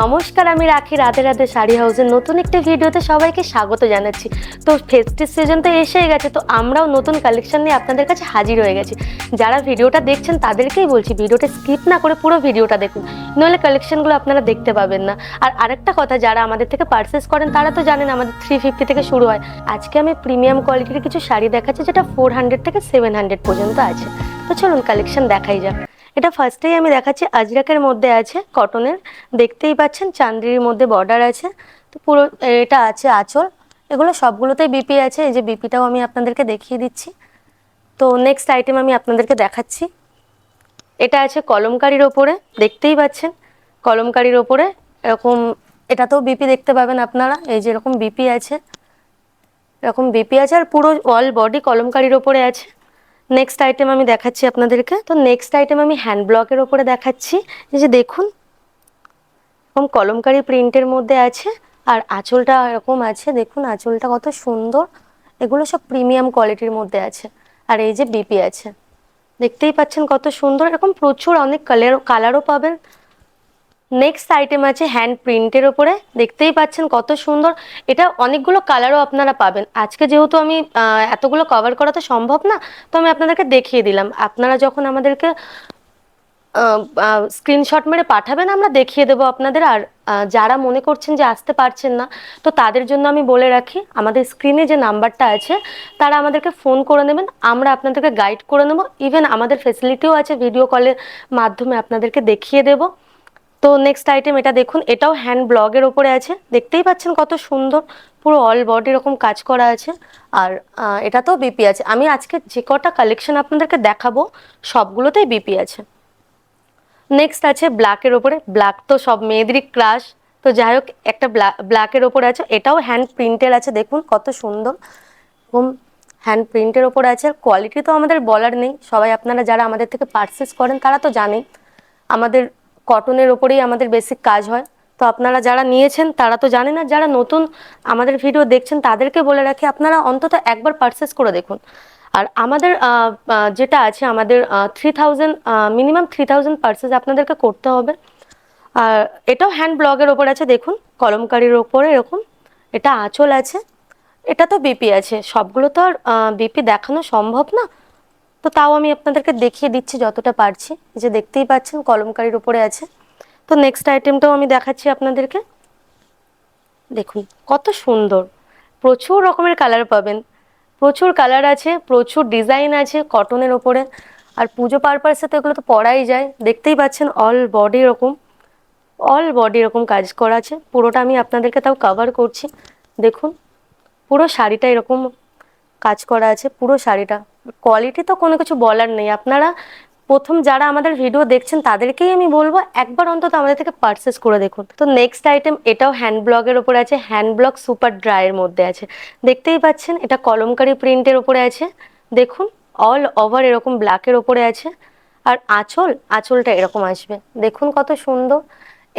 নমস্কার, আমি রাখি রাধে রাধে শাড়ি হাউসের নতুন একটি ভিডিওতে সবাইকে স্বাগত জানাচ্ছি। তো ফেস্টিভ সিজন তো এসেই গেছে, তো আমরাও নতুন কালেকশন নিয়ে আপনাদের কাছে হাজির হয়ে গেছি। যারা ভিডিওটা দেখছেন তাদেরকেই বলছি ভিডিওটা স্কিপ না করে পুরো ভিডিওটা দেখুন, নইলে কালেকশনগুলো আপনারা দেখতে পাবেন না। আর আরেকটা কথা, যারা আমাদের থেকে পারচেস করেন তারা তো জানেন আমাদের 350 থেকে শুরু হয়। আজকে আমি প্রিমিয়াম কোয়ালিটির কিছু শাড়ি দেখাচ্ছি যেটা 400 থেকে 700 পর্যন্ত আছে। তো চলুন কালেকশন দেখাই যাক। এটা ফার্স্টেই আমি দেখাচ্ছি আজরাকের মধ্যে আছে, কটনের। দেখতেই পাচ্ছেন চান্দ্রির মধ্যে বর্ডার আছে। তো পুরো এটা আছে আঁচল। এগুলো সবগুলোতেই বিপি আছে, এই যে বিপিটাও আমি আপনাদেরকে দেখিয়ে দিচ্ছি। তো নেক্সট আইটেম আমি আপনাদেরকে দেখাচ্ছি। এটা আছে কলমকারির ওপরে, দেখতেই পাচ্ছেন কলমকারির ওপরে এরকম। এটাতেও বিপি দেখতে পাবেন আপনারা, এই যে এরকম বিপি আছে, এরকম বিপি আছে, আর পুরো অল বডি কলমকারির ওপরে আছে। নেক্সট আইটেম আমি দেখাচ্ছি আপনাদেরকে। তো নেক্সট আইটেম আমি হ্যান্ড ব্লকের ওপরে দেখাচ্ছি। এই যে দেখুন এরকম কলমকারি প্রিন্টের মধ্যে আছে, আর আঁচলটা এরকম আছে, দেখুন আঁচলটা কত সুন্দর। এগুলো সব প্রিমিয়াম কোয়ালিটির মধ্যে আছে। আর এই যে বিপি আছে, দেখতেই পাচ্ছেন কত সুন্দর। এরকম প্রচুর অনেক কালারও পাবেন। নেক্সট আইটেম আছে হ্যান্ড প্রিন্টের ওপরে, দেখতেই পাচ্ছেন কত সুন্দর। এটা অনেকগুলো কালারও আপনারা পাবেন। আজকে যেহেতু আমি এতগুলো কভার করা তো সম্ভব না, তো আমি আপনাদেরকে দেখিয়ে দিলাম। আপনারা যখন আমাদেরকে স্ক্রিনশট মেরে পাঠাবেন, আমরা দেখিয়ে দেবো আপনাদের। আর যারা মনে করছেন যে আসতে পারছেন না, তো তাদের জন্য আমি বলে রাখি, আমাদের স্ক্রিনে যে নাম্বারটা আছে তারা আমাদেরকে ফোন করে নেবেন, আমরা আপনাদেরকে গাইড করে নেবো। ইভেন আমাদের ফেসিলিটিও আছে, ভিডিও কলের মাধ্যমে আপনাদেরকে দেখিয়ে দেবো। তো নেক্সট আইটেম এটা দেখুন, এটাও হ্যান্ড ব্লগের ওপরে আছে, দেখতেই পাচ্ছেন কত সুন্দর। পুরো অল বডি এরকম কাজ করা আছে। আর এটাতেও বিপি আছে। আমি আজকে যে কটা কালেকশন আপনাদেরকে দেখাবো সবগুলোতেই বিপি আছে। নেক্সট আছে ব্ল্যাকের ওপরে, ব্ল্যাক তো সব মেয়েদেরই ক্রাশ। তো যাই হোক, একটা ব্ল্যাকের ওপরে আছে, এটাও হ্যান্ড প্রিন্টের আছে, দেখুন কত সুন্দর। এবং হ্যান্ড প্রিন্টের ওপর আছে। আর কোয়ালিটি তো আমাদের বলার নেই, সবাই আপনারা যারা আমাদের থেকে পারচেস করেন তারা তো জানেন আমাদের কটনের ওপরেই আমাদের বেসিক কাজ হয়। তো আপনারা যারা নিয়েছেন তারা তো জানেন, আর যারা নতুন আমাদের ভিডিও দেখছেন তাদেরকে বলে রাখি আপনারা অন্তত একবার পারচেস করে দেখুন। আর আমাদের যেটা আছে, আমাদের 3000 মিনিমাম 3000 পারচেস আপনাদেরকে করতে হবে। আর এটাও হ্যান্ড ব্লগের ওপর আছে, দেখুন কলমকারির ওপরে এরকম। এটা আঁচল আছে। এটা তো বিপি আছে, সবগুলো তো আর বিপি দেখানো সম্ভব না, তো তাও আমি আপনাদেরকে দেখিয়ে দিচ্ছি যতটা পারছি। এই যে দেখতেই পাচ্ছেন কলমকারির উপরে আছে। তো নেক্সট আইটেমটাও আমি দেখাচ্ছি আপনাদেরকে, দেখুন কত সুন্দর। প্রচুর রকমের কালার পাবেন, প্রচুর কালার আছে, প্রচুর ডিজাইন আছে কটনের ওপরে। আর পুজো পারপাসে তো এগুলো তো পরাই যায়। দেখতেই পাচ্ছেন অল বডি এরকম, অল বডি এরকম কাজ করা আছে। পুরোটা আমি আপনাদেরকে তাও কভার করছি, দেখুন পুরো শাড়িটা এরকম কাজ করা আছে। পুরো শাড়িটা কোয়ালিটি তো কোনো কিছু বলার নেই। আপনারা প্রথম যারা আমাদের ভিডিও দেখছেন তাদেরকেই আমি বলবো একবার অন্তত আমাদের থেকে পারচেস করে দেখুন। তো নেক্সট আইটেম এটাও হ্যান্ড ব্লগের ওপরে আছে, হ্যান্ড ব্লগ সুপার ড্রাইয়ের মধ্যে আছে, দেখতেই পাচ্ছেন। এটা কলমকারি প্রিন্টের ওপরে আছে, দেখুন অল ওভার এরকম ব্ল্যাকের ওপরে আছে। আর আঁচলটা এরকম আসবে, দেখুন কত সুন্দর।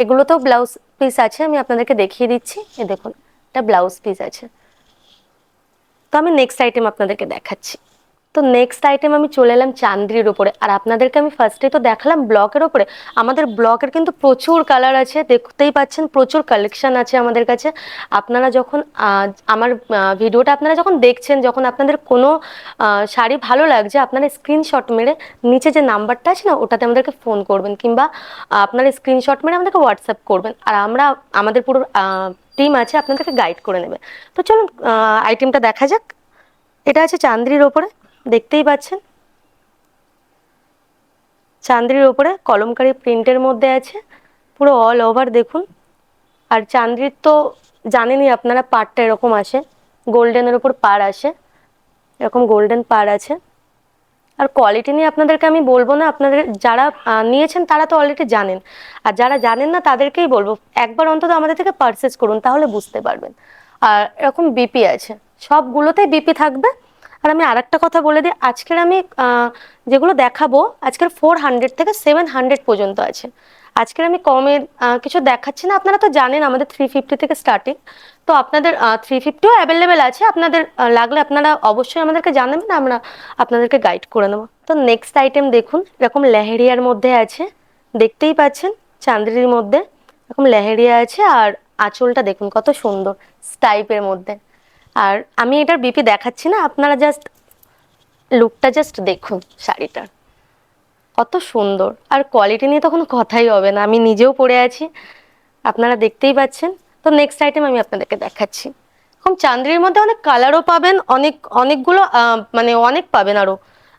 এগুলোতেও ব্লাউজ পিস আছে, আমি আপনাদেরকে দেখিয়ে দিচ্ছি। এ দেখুন এটা ব্লাউজ পিস আছে। তো আমি নেক্সট আইটেম আপনাদেরকে দেখাচ্ছি। তো নেক্সট আইটেম আমি চলে এলাম চান্দ্রির ওপরে। আর আপনাদেরকে আমি ফার্স্টে তো দেখালাম ব্লকের ওপরে। আমাদের ব্লকের কিন্তু প্রচুর কালার আছে, দেখতেই পাচ্ছেন প্রচুর কালেকশন আছে আমাদের কাছে। আপনারা যখন আমার ভিডিওটা আপনারা যখন দেখছেন, যখন আপনাদের কোনো শাড়ি ভালো লাগছে, আপনারা স্ক্রিনশট মেরে নিচে যে নাম্বারটা আছে না, ওটাতে আমাদেরকে ফোন করবেন, কিংবা আপনারা স্ক্রিনশট মেরে আমাদেরকে হোয়াটসঅ্যাপ করবেন। আর আমরা আমাদের পুরো টিম আছে আপনাদেরকে গাইড করে নেবে। তো চলুন আইটেমটা দেখা যাক। এটা আছে চান্দ্রির ওপরে, দেখতেই পাচ্ছেন চান্দ্রির ওপরে কলমকারি প্রিন্টের মধ্যে আছে, পুরো অল ওভার দেখুন। আর চান্দ্রির তো জানেনই আপনারা, পাড়টা এরকম আসে, গোল্ডেনের ওপর পাড় আসে, এরকম গোল্ডেন পাড় আছে। আর কোয়ালিটি নিয়ে আপনাদেরকে আমি বলবো না, আপনাদের যারা নিয়েছেন তারা তো অলরেডি জানেন। আর যারা জানেন না তাদেরকেই বলবো একবার অন্তত আমাদের থেকে পারচেস করুন, তাহলে বুঝতে পারবেন। আর এরকম বিপি আছে, সবগুলোতেই বিপি থাকবে। আর আমি আরেকটা কথা বলে দিই, আজকের আমি যেগুলো দেখাবো আজকের 400 থেকে 700 পর্যন্ত আছে। আজকের আমি কমের কিছু দেখাচ্ছি না, আপনারা তো জানেন আমাদের 350 থেকে স্টার্টিং। তো আপনাদের 350ও অ্যাভেলেবেল আছে, আপনাদের লাগলে আপনারা অবশ্যই আমাদেরকে জানাবেন, আমরা আপনাদেরকে গাইড করে নেবো। তো নেক্সট আইটেম দেখুন, এরকম লেহেরিয়ার মধ্যে আছে, দেখতেই পাচ্ছেন চান্দ্রির মধ্যে। এরকম লেহেরিয়া আছে, আর আঁচলটা দেখুন কত সুন্দর স্টাইপের মধ্যে। আর আমি এটার বিপি দেখাচ্ছি না, আপনারা জাস্ট লুকটা জাস্ট দেখুন শাড়িটার কত সুন্দর। আর কোয়ালিটি নিয়ে তো কোনো কথাই হবে না, আমি নিজেও পরে আছি, আপনারা দেখতেই পাচ্ছেন। তো নেক্সট আইটেম আমি আপনাদেরকে দেখাচ্ছি। এখন চান্দ্রির মধ্যে অনেক কালারও পাবেন, অনেকগুলো মানে অনেক পাবেন আরও।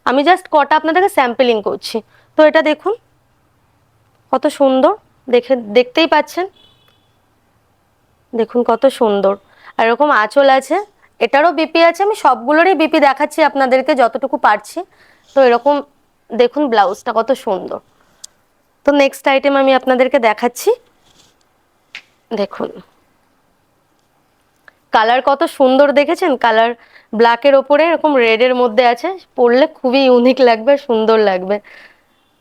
আমি জাস্ট কটা আপনাদেরকে স্যাম্পলিং করছি। তো এটা দেখুন কত সুন্দর, দেখতেই পাচ্ছেন, দেখুন কত সুন্দর। আর এরকম আঁচল আছে, এটারও বিপি আছে, আমি সবগুলোরই বিপি দেখাচ্ছি আপনাদেরকে যতটুকু পারছি। তো এরকম দেখুন ব্লাউজটা কত সুন্দর। তো নেক্সট আইটেম আমি আপনাদেরকে দেখাচ্ছি, দেখুন কালার কত সুন্দর দেখেছেন, কালার ব্ল্যাকের ওপরে এরকম রেডের মধ্যে আছে, পরলে খুবই ইউনিক লাগবে, সুন্দর লাগবে।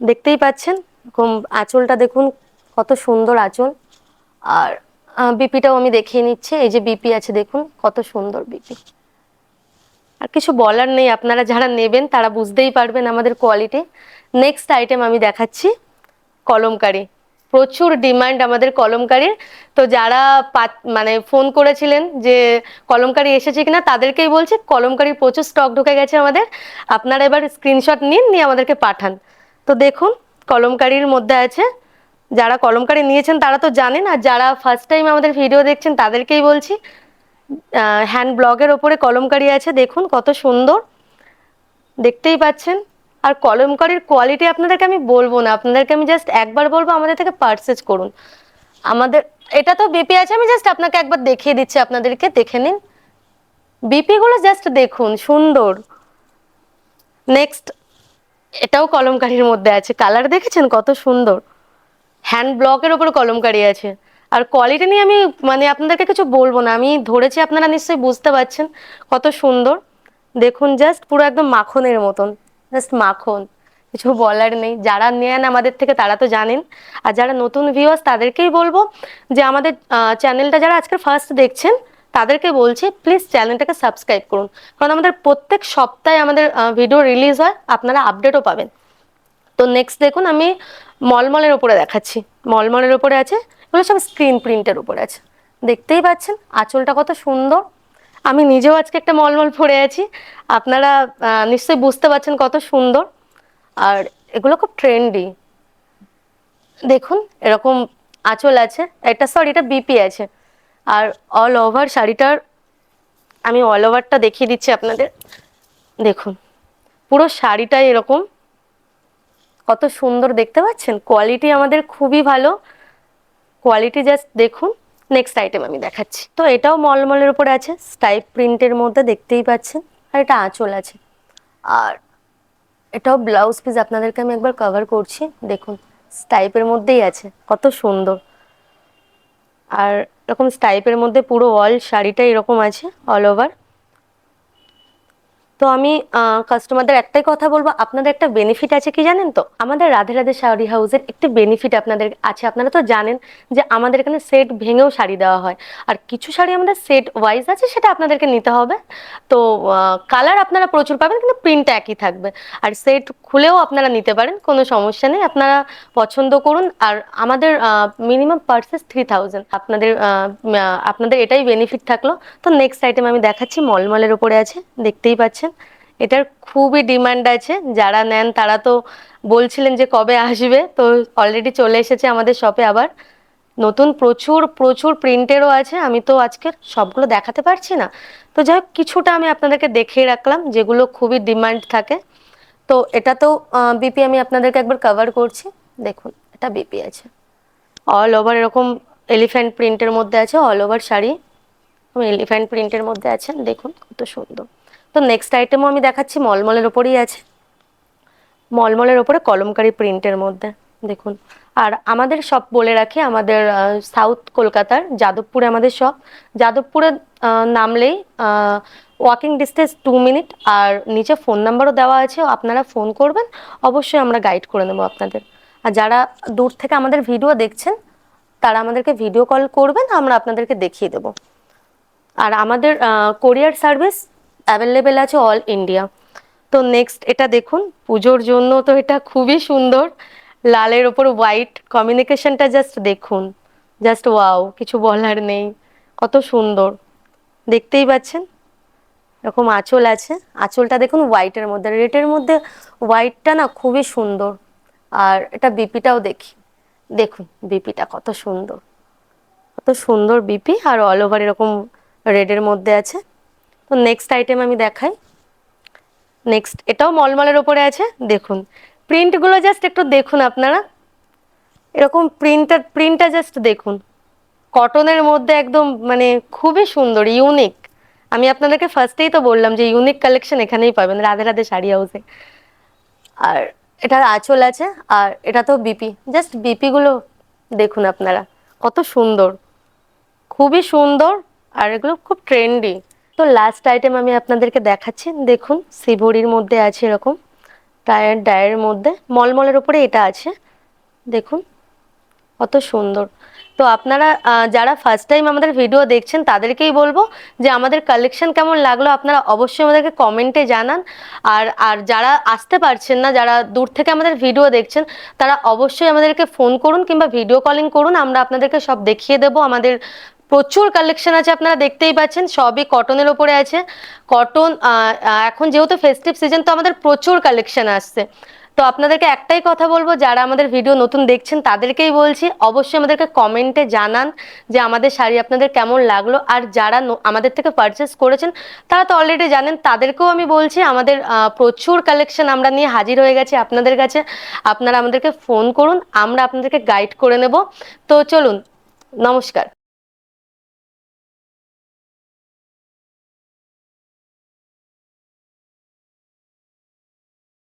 দেখতেই পাচ্ছেন এরকম আঁচলটা দেখুন কত সুন্দর আঁচল। আর বিপিটাও আমি দেখিয়ে নিচ্ছি, এই যে বিপি আছে দেখুন কত সুন্দর বিপি। আর কিছু বলার নেই, আপনারা যারা নেবেন তারা বুঝতেই পারবেন আমাদের কোয়ালিটি। নেক্সট আইটেম আমি দেখাচ্ছি কলমকারি। প্রচুর ডিমান্ড আমাদের কলমকারির। তো যারা মানে ফোন করেছিলেন যে কলমকারি এসেছে কিনা, তাদেরকেই বলছি কলমকারির প্রচুর স্টক ঢুকে গেছে আমাদের। আপনারা এবার স্ক্রিনশট নিয়ে আমাদেরকে পাঠান। তো দেখুন কলমকারির মধ্যে আছে, যারা কলমকারি নিয়েছেন তারা তো জানেন, আর যারা ফার্স্ট টাইম আমাদের ভিডিও দেখছেন তাদেরকেই বলছি হ্যান্ড ব্লগের ওপরে কলমকারি আছে, দেখুন কত সুন্দর, দেখতেই পাচ্ছেন। আর কলমকারির কোয়ালিটি আপনাদেরকে আমি বলবো না, আপনাদেরকে আমি জাস্ট একবার বলবো আমাদের থেকে পারচেজ করুন। আমাদের এটা তো বিপি আছে, আমি জাস্ট আপনাকে একবার দেখিয়ে দিচ্ছি, আপনাদেরকে দেখে নিন বিপি গুলো, জাস্ট দেখুন সুন্দর। নেক্সট এটাও কলমকারির মধ্যে আছে, কালার দেখেছেন কত সুন্দর, হ্যান্ড ব্লকের ওপর কলমকারি আছে। আর কোয়ালিটি নিয়ে আমি মানে আপনাদেরকে কিছু বলবো না, আমি ধরেছি, আপনারা নিশ্চয়ই বুঝতে পারছেন কত সুন্দর। দেখুন জাস্ট পুরো একদম মাখনের মতন, জাস্ট মাখন, কিছু বলার নেই। যারা নেন আমাদের থেকে তারা তো জানেন, আর যারা নতুন ভিউয়ার্স তাদেরকেই বলবো যে আমাদের চ্যানেলটা যারা আজকে ফার্স্ট দেখছেন তাদেরকে বলছি প্লিজ চ্যানেলটাকে সাবস্ক্রাইব করুন, কারণ আমাদের প্রত্যেক সপ্তাহে আমাদের ভিডিও রিলিজ হয়, আপনারা আপডেটও পাবেন। তো নেক্সট দেখুন আমি মলমলের উপরে দেখাচ্ছি, মলমলের উপরে আছে, এগুলো সব স্ক্রিন প্রিন্টের উপরে আছে, দেখতেই পাচ্ছেন আঁচলটা কত সুন্দর। আমি নিজেও আজকে একটা মলমল পরে আছি, আপনারা নিশ্চয়ই বুঝতে পারছেন কত সুন্দর। আর এগুলো খুব ট্রেন্ডি, দেখুন এরকম আঁচল আছে, এটা সরি এটা বিপি আছে। আর অল ওভার শাড়িটার আমি অল ওভারটা দেখিয়ে দিচ্ছি আপনাদের, দেখুন পুরো শাড়িটাই এরকম কত সুন্দর, দেখতে পাচ্ছেন কোয়ালিটি আমাদের খুবই ভালো, কোয়ালিটি জাস্ট দেখুন। নেক্সট আইটেম আমি দেখাচ্ছি, তো এটাও মলমলের উপরে আছে, স্টাইপ প্রিন্টের মধ্যে, দেখতেই পাচ্ছেন। আর এটা আঁচল আছে, আর এটাও ব্লাউজ পিস আপনাদেরকে আমি একবার কভার করছি, দেখুন স্টাইপের মধ্যেই আছে কত সুন্দর। আর এরকম স্টাইপের মধ্যে পুরো অল শাড়িটা এরকম আছে অল ওভার। তো আমি কাস্টমারদের একটাই কথা বলবো, আপনাদের একটা বেনিফিট আছে কি জানেন তো, আমাদের রাধে রাধে শাড়ি হাউসের একটি বেনিফিট আপনাদের আছে, আপনারা তো জানেন যে আমাদের এখানে সেট ভেঙেও শাড়ি দেওয়া হয়। আর কিছু শাড়ি আমাদের সেট ওয়াইজ আছে, সেটা আপনাদেরকে নিতে হবে। তো কালার আপনারা প্রচুর পাবেন, কিন্তু প্রিন্ট একই থাকবে। আর সেট খুলেও আপনারা নিতে পারেন, কোনো সমস্যা নেই, আপনারা পছন্দ করুন। আর আমাদের মিনিমাম পার্সেস 3000, আপনাদের এটাই বেনিফিট থাকলো। তো নেক্সট আইটেম আমি দেখাচ্ছি, মলমলের উপরে আছে, দেখতেই পাচ্ছেন এটার খুবই ডিমান্ড আছে, যারা নেন তারা তো বলছিলেন যে কবে আসবে, তো অলরেডি চলে এসেছে আমাদের শপে। আবার নতুন প্রচুর প্রচুর প্রিন্টেরও আছে, আমি তো আজকে সবগুলো দেখাতে পারছি না, তো যাই হোক কিছুটা আমি আপনাদেরকে দেখিয়ে রাখলাম যেগুলো খুবই ডিমান্ড থাকে। তো এটা তো বিপি আমি আপনাদেরকে একবার কভার করছি, দেখুন এটা বিপি আছে, অল ওভার এরকম এলিফ্যান্ট প্রিন্টের মধ্যে আছে, অল ওভার শাড়ি এলিফ্যান্ট প্রিন্টের মধ্যে আছে, দেখুন কত সুন্দর। তো নেক্সট আইটেমও আমি দেখাচ্ছি, মলমলের ওপরেই আছে, মলমলের ওপরে কলমকারি প্রিন্টের মধ্যে, দেখুন। আর আমাদের শপ বলে রাখি, আমাদের সাউথ কলকাতার যাদবপুরে আমাদের শপ, যাদবপুরে নামলেই ওয়াকিং ডিস্টেন্স 2 মিনিট, আর নিচে ফোন নাম্বারও দেওয়া আছে, আপনারা ফোন করবেন, অবশ্যই আমরা গাইড করে নেবো আপনাদের। আর যারা দূর থেকে আমাদের ভিডিও দেখছেন তারা আমাদেরকে ভিডিও কল করবেন, আমরা আপনাদেরকে দেখিয়ে দেবো। আর আমাদের কোরিয়ার সার্ভিস অ্যাভেলেবেল আছে অল ইন্ডিয়া। তো নেক্সট এটা দেখুন, পুজোর জন্য তো এটা খুবই সুন্দর, লালের ওপর হোয়াইট কমিউনিকেশনটা জাস্ট দেখুন, জাস্ট ওয়াও, কিছু বলার নেই, কত সুন্দর। দেখতেই পাচ্ছেন এরকম আঁচল আছে, আঁচলটা দেখুন হোয়াইটের মধ্যে, রেডের মধ্যে হোয়াইটটা না খুবই সুন্দর। আর এটা বিপিটাও দেখি, দেখুন বিপিটা কত সুন্দর, কত সুন্দর বিপি, আর অল ওভার এরকম রেডের মধ্যে আছে। তো নেক্সট আইটেম আমি দেখাই। নেক্সট এটাও মলমলের ওপরে আছে, দেখুন প্রিন্টগুলো জাস্ট একটু দেখুন আপনারা, এরকম প্রিন্টটা জাস্ট দেখুন, কটনের মধ্যে একদম মানে খুবই সুন্দর, ইউনিক। আমি আপনাদেরকে ফার্স্টেই তো বললাম যে ইউনিক কালেকশন এখানেই পাবেন, রাধে রাধে শাড়ি হাউসে। আর এটার আঁচল আছে, আর এটা তো বিপি, জাস্ট বিপি গুলো দেখুন আপনারা, কত সুন্দর, খুবই সুন্দর। আর এগুলো খুব ট্রেন্ডি। তো লাস্ট আইটেম আমি আপনাদেরকে দেখাচ্ছি, দেখুন সিভরির মধ্যে আছে এরকম টায়ার ডায়ের মধ্যে, মলমলের উপরে এটা আছে, দেখুন কত সুন্দর। তো আপনারা যারা ফার্স্ট টাইম আমাদের ভিডিও দেখছেন তাদেরকেই বলবো যে আমাদের কালেকশন কেমন লাগলো আপনারা অবশ্যই আমাদেরকে কমেন্টে জানান। আর আর যারা আসতে পারছেন না, যারা দূর থেকে আমাদের ভিডিও দেখছেন, তারা অবশ্যই আমাদেরকে ফোন করুন কিংবা ভিডিও কলিং করুন, আমরা আপনাদেরকে সব দেখিয়ে দেবো। আমাদের প্রচুর কালেকশন আছে, আপনারা দেখতেই পাচ্ছেন সবই কটনের ওপরে আছে। কটন এখন যেহেতু ফেস্টিভ সিজন, তো আমাদের প্রচুর কালেকশন আসছে। তো আপনাদেরকে একটাই কথা বলবো, যারা আমাদের ভিডিও নতুন দেখছেন তাদেরকেই বলছি অবশ্যই আমাদেরকে কমেন্টে জানান যে আমাদের শাড়ি আপনাদের কেমন লাগলো। আর যারা আমাদের থেকে পারচেস করেছেন তারা তো অলরেডি জানেন, তাদেরকেও আমি বলছি আমাদের প্রচুর কালেকশন আমরা নিয়ে হাজির হয়ে গেছি আপনাদের কাছে। আপনারা আমাদেরকে ফোন করুন, আমরা আপনাদেরকে গাইড করে নেব। তো চলুন, নমস্কার।